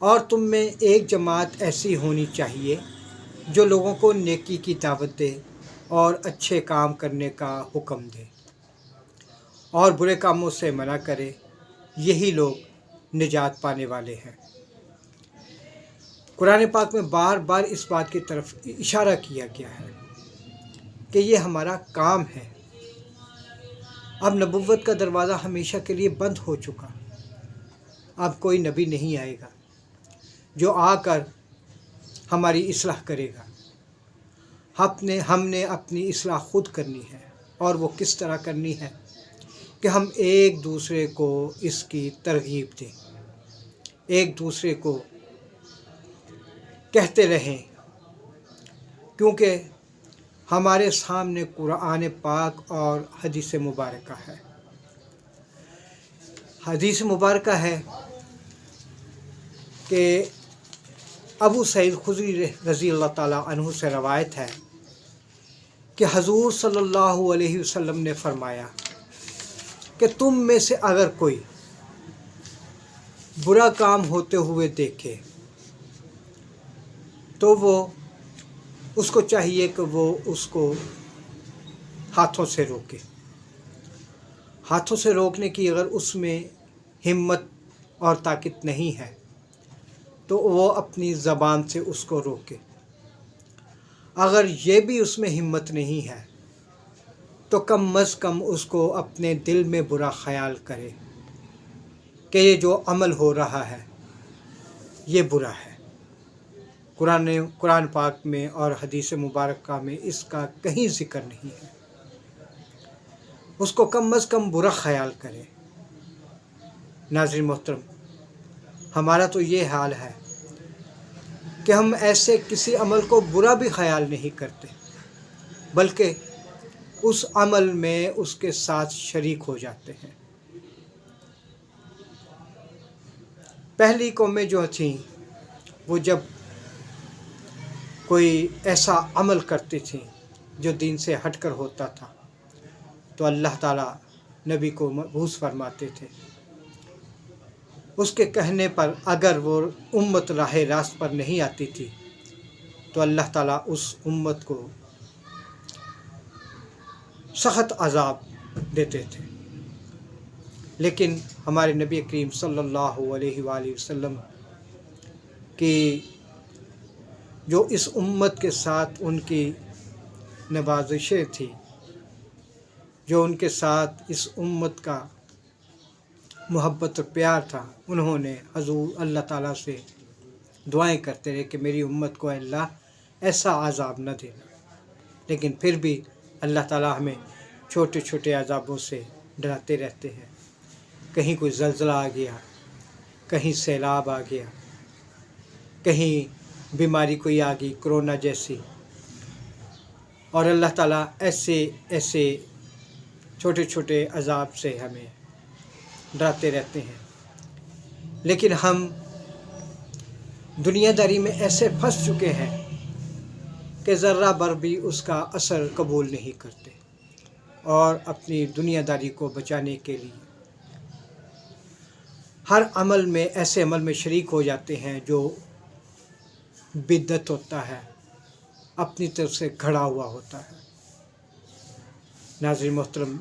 اور تم میں ایک جماعت ایسی ہونی چاہیے جو لوگوں کو نیکی کی دعوت دے اور اچھے کام کرنے کا حکم دے اور برے کاموں سے منع کرے، یہی لوگ نجات پانے والے ہیں۔ قرآن پاک میں بار بار اس بات کی طرف اشارہ کیا گیا ہے کہ یہ ہمارا کام ہے۔ اب نبوت کا دروازہ ہمیشہ کے لیے بند ہو چکا، اب کوئی نبی نہیں آئے گا جو آ کر ہماری اصلاح کرے گا۔ ہم نے اپنی اصلاح خود کرنی ہے، اور وہ کس طرح کرنی ہے کہ ہم ایک دوسرے کو اس کی ترغیب دیں، ایک دوسرے کو کہتے رہیں، کیونکہ ہمارے سامنے قرآن پاک اور حدیث مبارکہ ہے۔ حدیث مبارکہ ہے کہ ابو سعید خدری رضی اللہ تعالیٰ عنہ سے روایت ہے کہ حضور صلی اللہ علیہ وسلم نے فرمایا کہ تم میں سے اگر کوئی برا کام ہوتے ہوئے دیکھے تو وہ اس کو چاہیے کہ وہ اس کو ہاتھوں سے روکے۔ ہاتھوں سے روکنے کی اگر اس میں ہمت اور طاقت نہیں ہے تو وہ اپنی زبان سے اس کو روکے۔ اگر یہ بھی اس میں ہمت نہیں ہے تو کم از کم اس کو اپنے دل میں برا خیال کرے کہ یہ جو عمل ہو رہا ہے یہ برا ہے۔ قرآن پاک میں اور حدیث مبارکہ میں اس کا کہیں ذکر نہیں ہے۔ اس کو کم از کم برا خیال کرے۔ ناظرین محترم، ہمارا تو یہ حال ہے کہ ہم ایسے کسی عمل کو برا بھی خیال نہیں کرتے، بلکہ اس عمل میں اس کے ساتھ شریک ہو جاتے ہیں۔ پہلی قومیں جو تھیں وہ جب کوئی ایسا عمل کرتی تھیں جو دین سے ہٹ کر ہوتا تھا تو اللہ تعالیٰ نبی کو مبعوث فرماتے تھے۔ اس کے کہنے پر اگر وہ امت راہ راست پر نہیں آتی تھی تو اللہ تعالیٰ اس امت کو سخت عذاب دیتے تھے۔ لیکن ہمارے نبی کریم صلی اللہ علیہ وآلہ وسلم کی جو اس امت کے ساتھ ان کی نوازشیں تھیں، جو ان کے ساتھ اس امت کا محبت اور پیار تھا، انہوں نے حضور اللہ تعالیٰ سے دعائیں کرتے رہے کہ میری امت کو اللہ ایسا عذاب نہ دینا۔ لیکن پھر بھی اللہ تعالیٰ ہمیں چھوٹے چھوٹے عذابوں سے ڈراتے رہتے ہیں۔ کہیں کوئی زلزلہ آ گیا، کہیں سیلاب آ گیا، کہیں بیماری کوئی آ گئی کرونا جیسی، اور اللہ تعالیٰ ایسے چھوٹے چھوٹے عذاب سے ہمیں ڈراتے رہتے ہیں۔ لیکن ہم دنیا داری میں ایسے پھنس چکے ہیں کہ ذرہ بھر بھی اس کا اثر قبول نہیں کرتے، اور اپنی دنیا داری کو بچانے کے لیے ہر عمل میں ایسے عمل میں شریک ہو جاتے ہیں جو بدعت ہوتا ہے، اپنی طرف سے گھڑا ہوا ہوتا ہے۔ ناظرین محترم،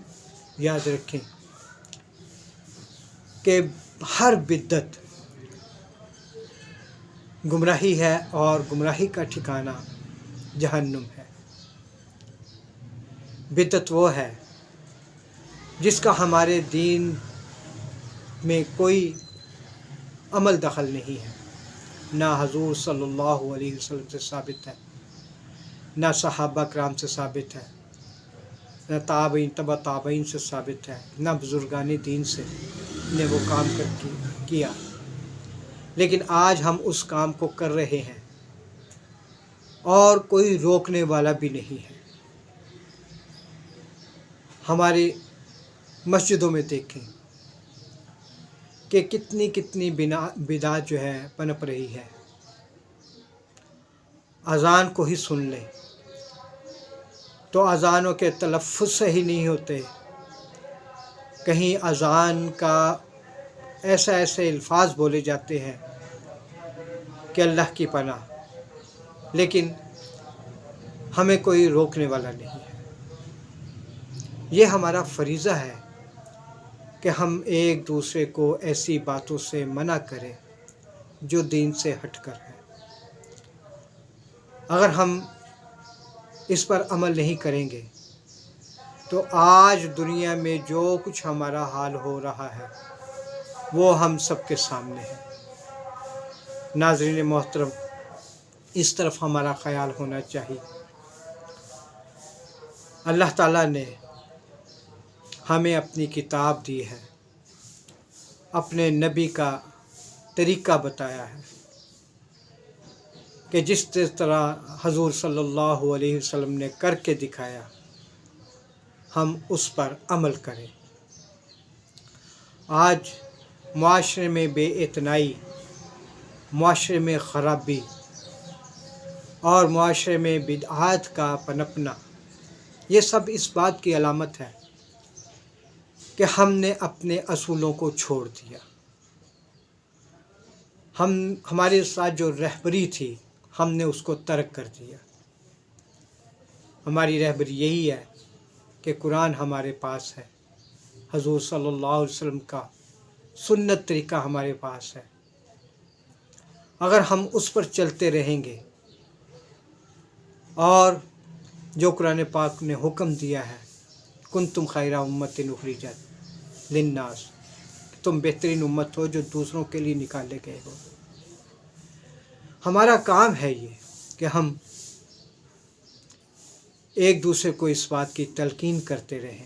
یاد رکھیں کہ ہر بدعت گمراہی ہے، اور گمراہی کا ٹھکانہ جہنم ہے۔ بدعت وہ ہے جس کا ہمارے دین میں کوئی عمل دخل نہیں ہے، نہ حضور صلی اللہ علیہ وسلم سے ثابت ہے، نہ صحابہ کرام سے ثابت ہے، نہ تابعین تبع تابعین سے ثابت ہے، نہ بزرگان دین سے نے وہ کام کیا۔ لیکن آج ہم اس کام کو کر رہے ہیں اور کوئی روکنے والا بھی نہیں ہے۔ ہماری مسجدوں میں دیکھیں کہ کتنی بدعت جو ہے پنپ رہی ہے۔ اذان کو ہی سن لیں تو اذانوں کے تلفظ صحیح نہیں ہوتے، کہیں اذان کا ایسے الفاظ بولے جاتے ہیں کہ اللہ کی پناہ، لیکن ہمیں کوئی روکنے والا نہیں ہے۔ یہ ہمارا فریضہ ہے کہ ہم ایک دوسرے کو ایسی باتوں سے منع کریں جو دین سے ہٹ کر ہے۔ اگر ہم اس پر عمل نہیں کریں گے تو آج دنیا میں جو کچھ ہمارا حال ہو رہا ہے وہ ہم سب کے سامنے ہے۔ ناظرین محترم، اس طرف ہمارا خیال ہونا چاہیے۔ اللہ تعالیٰ نے ہمیں اپنی کتاب دی ہے، اپنے نبی کا طریقہ بتایا ہے کہ جس طرح حضور صلی اللہ علیہ وسلم نے کر کے دکھایا ہم اس پر عمل کریں۔ آج معاشرے میں بے اعتنائی، معاشرے میں خرابی اور معاشرے میں بدعات کا پنپنا، یہ سب اس بات کی علامت ہے کہ ہم نے اپنے اصولوں کو چھوڑ دیا۔ ہمارے ساتھ جو رہبری تھی ہم نے اس کو ترک کر دیا۔ ہماری رہبری یہی ہے کہ قرآن ہمارے پاس ہے، حضور صلی اللہ علیہ وسلم کا سنت طریقہ ہمارے پاس ہے۔ اگر ہم اس پر چلتے رہیں گے اور جو قرآن پاک نے حکم دیا ہے، کنتم خیر امۃ اخرجت للناس، تم بہترین امت ہو جو دوسروں کے لیے نکالے گئے ہو، ہمارا کام ہے یہ کہ ہم ایک دوسرے کو اس بات کی تلقین کرتے رہیں۔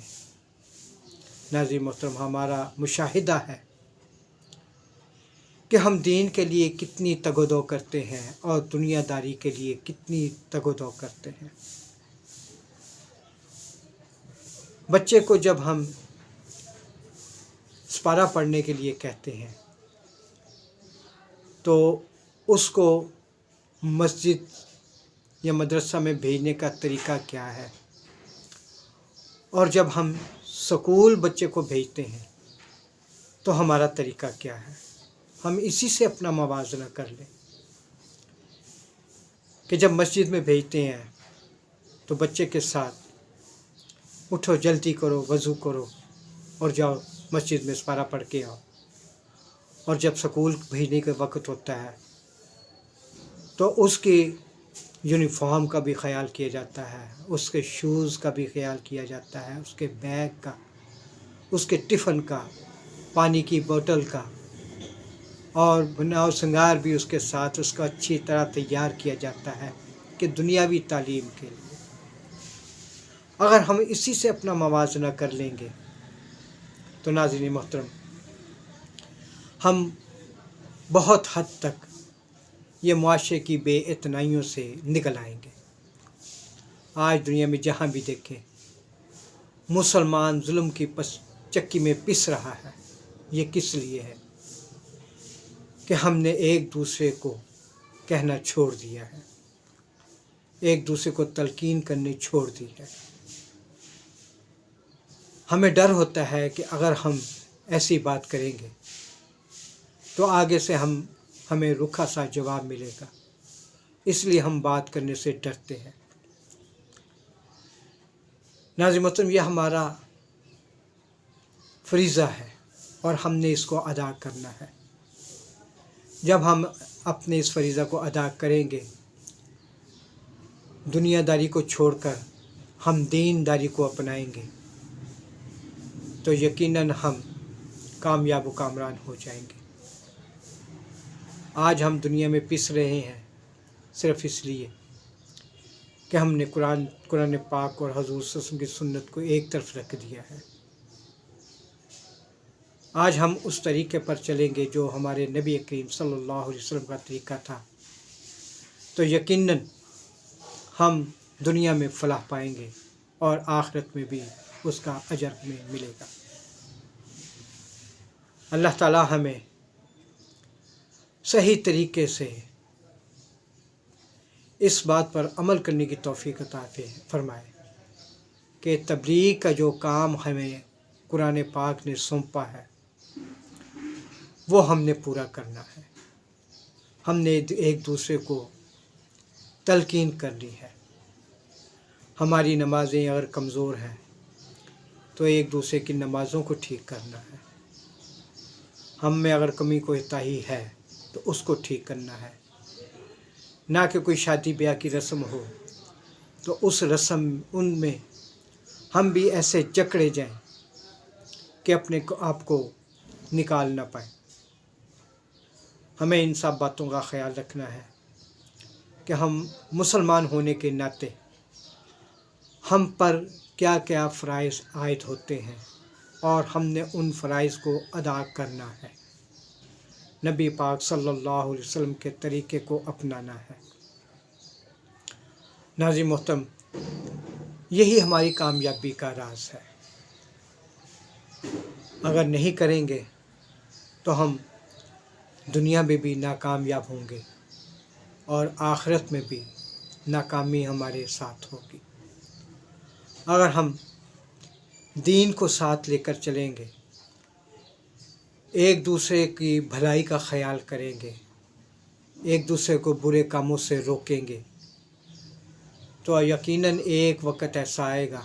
ناظرین محترم، ہمارا مشاہدہ ہے کہ ہم دین کے لیے کتنی تگ و دو کرتے ہیں اور دنیا داری کے لیے کتنی تگ و دو کرتے ہیں۔ بچے کو جب ہم سپارہ پڑھنے کے لیے کہتے ہیں تو اس کو مسجد یا مدرسہ میں بھیجنے کا طریقہ کیا ہے، اور جب ہم سکول بچے کو بھیجتے ہیں تو ہمارا طریقہ کیا ہے، ہم اسی سے اپنا موازنہ کر لیں کہ جب مسجد میں بھیجتے ہیں تو بچے کے ساتھ اٹھو، جلدی کرو، وضو کرو اور جاؤ مسجد میں سپارہ پڑھ کے آؤ، اور جب سکول بھیجنے کا وقت ہوتا ہے تو اس کی یونیفارم کا بھی خیال کیا جاتا ہے، اس کے شوز کا بھی خیال کیا جاتا ہے، اس کے بیگ کا، اس کے ٹفن کا، پانی کی بوتل کا، اور بنا و سنگار بھی اس کے ساتھ اس کو اچھی طرح تیار کیا جاتا ہے کہ دنیاوی تعلیم کے لیے۔ اگر ہم اسی سے اپنا موازنہ کر لیں گے تو ناظرین محترم ہم بہت حد تک یہ معاشرے کی بے اعتنائیوں سے نکل آئیں گے۔ آج دنیا میں جہاں بھی دیکھیں مسلمان ظلم کی چکی میں پس رہا ہے۔ یہ کس لیے ہے؟ کہ ہم نے ایک دوسرے کو کہنا چھوڑ دیا ہے، ایک دوسرے کو تلقین کرنے چھوڑ دی ہے۔ ہمیں ڈر ہوتا ہے کہ اگر ہم ایسی بات کریں گے تو آگے سے ہمیں رکھا سا جواب ملے گا، اس لیے ہم بات کرنے سے ڈرتے ہیں۔ ناظرین محترم، یہ ہمارا فریضہ ہے اور ہم نے اس کو ادا کرنا ہے۔ جب ہم اپنے اس فریضہ کو ادا کریں گے، دنیا داری کو چھوڑ کر ہم دین داری کو اپنائیں گے، تو یقیناً ہم کامیاب و کامران ہو جائیں گے۔ آج ہم دنیا میں پس رہے ہیں صرف اس لیے کہ ہم نے قرآن پاک اور حضور صلی اللہ علیہ وسلم کی سنت کو ایک طرف رکھ دیا ہے۔ آج ہم اس طریقے پر چلیں گے جو ہمارے نبی کریم صلی اللہ علیہ وسلم کا طریقہ تھا، تو یقیناً ہم دنیا میں فلاح پائیں گے اور آخرت میں بھی اس کا اجر ہمیں ملے گا۔ اللہ تعالی ہمیں صحیح طریقے سے اس بات پر عمل کرنے کی توفیق عطا فرمائے کہ تبلیغ کا جو کام ہمیں قرآن پاک نے سونپا ہے وہ ہم نے پورا کرنا ہے۔ ہم نے ایک دوسرے کو تلقین کر لی ہے۔ ہماری نمازیں اگر کمزور ہیں تو ایک دوسرے کی نمازوں کو ٹھیک کرنا ہے۔ ہم میں اگر کمی کوتاہی ہے تو اس کو ٹھیک کرنا ہے، نہ کہ کوئی شادی بیاہ کی رسم ہو تو اس رسم ان میں ہم بھی ایسے جکڑے جائیں کہ اپنے آپ کو نکال نہ پائیں۔ ہمیں ان سب باتوں کا خیال رکھنا ہے کہ ہم مسلمان ہونے کے ناطے ہم پر کیا کیا فرائض عائد ہوتے ہیں اور ہم نے ان فرائض کو ادا کرنا ہے، نبی پاک صلی اللہ علیہ وسلم کے طریقے کو اپنانا ہے۔ ناظرین محترم، یہی ہماری کامیابی کا راز ہے۔ اگر نہیں کریں گے تو ہم دنیا میں بھی ناکامیاب ہوں گے اور آخرت میں بھی ناکامی ہمارے ساتھ ہوگی۔ اگر ہم دین کو ساتھ لے کر چلیں گے، ایک دوسرے کی بھلائی کا خیال کریں گے، ایک دوسرے کو برے کاموں سے روکیں گے، تو یقیناً ایک وقت ایسا آئے گا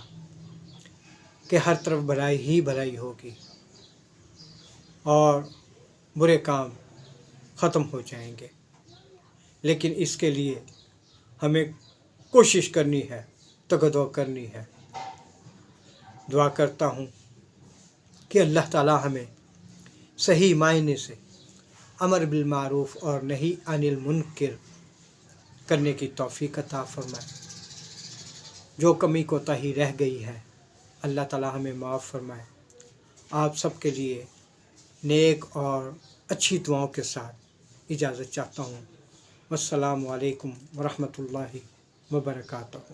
کہ ہر طرف بھلائی ہی بھلائی ہوگی اور برے کام ختم ہو جائیں گے۔ لیکن اس کے لیے ہمیں کوشش کرنی ہے، تگدو کرنی ہے۔ دعا کرتا ہوں کہ اللہ تعالی ہمیں صحیح معنی سے امر بالمعروف اور نہی عن المنکر کرنے کی توفیق عطا فرمائے۔ جو کمی کوتاہی رہ گئی ہے اللہ تعالی ہمیں معاف فرمائے۔ آپ سب کے لیے نیک اور اچھی دعاؤں کے ساتھ اجازت چاہتا ہوں۔ والسلام علیکم ورحمۃ اللہ وبرکاتہ۔